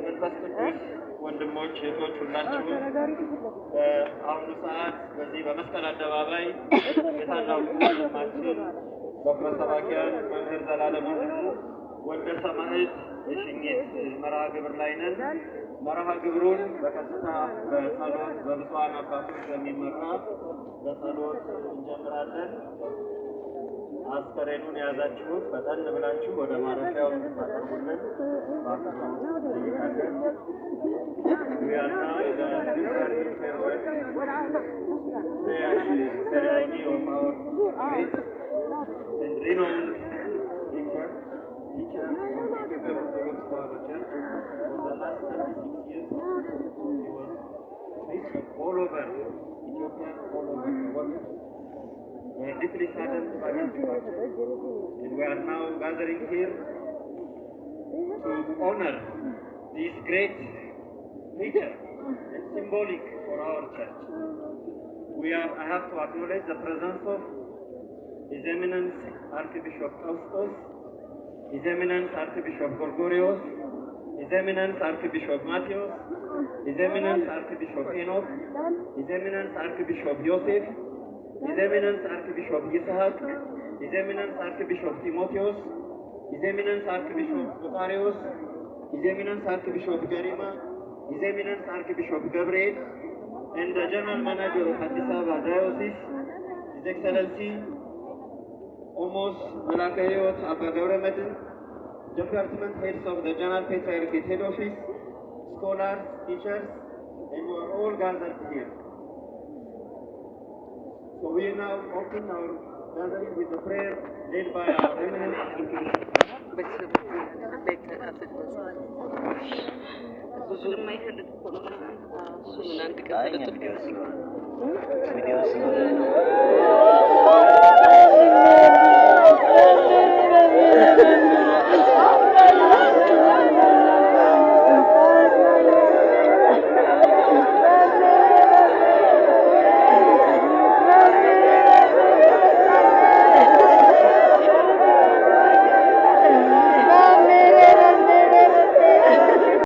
የመንፈስ ቅዱስ ወንድሞች እህቶች ሁላችሁ አሁኑ ሰዓት በዚህ በመስቀል አደባባይ የታላቁ ወንድማችን ዶክተር ሰባኪያን መምህር ዘላለም ወልደ ሰማዕት የሽኝት መርሃ ግብር ላይ ነን። መርሃ ግብሩን በቀጥታ በጸሎት በብፁዓን አባቶች በሚመራ በጸሎት እንጀምራለን። አስከሬኑን የያዛችሁት ፈጠን ብላችሁ ወደ ማረፊያው እንድታቀርቡልን በአክብሮት እንጠይቃለን። Teacher of the Orthodox Church for the last 36 years. He was preaching all over Ethiopia, all over the world. We are deeply saddened by his departure, and we are now gathering here to honor this great preacher and symbolic for our church. I have to acknowledge the presence of His Eminence Archbishop Faustos, His Eminence Archbishop Gorgorios, His Eminence Archbishop Matthios, His Eminence Archbishop Enoch, His Eminence Archbishop Yosef, His Eminence Archbishop Yisahak, His Eminence Archbishop Timotheos, His Eminence Archbishop Botarios, His Eminence Archbishop Garima, His Eminence Archbishop Gabriel, and the General Manager of Addis Ababa Diocese, His Excellency Omos Malakayot Abba Gauramedin, department heads of the General Patriarchate Head Office, scholars, teachers, and we are all gathered here. So we now open our gathering with a prayer led by our eminent Archbishop. video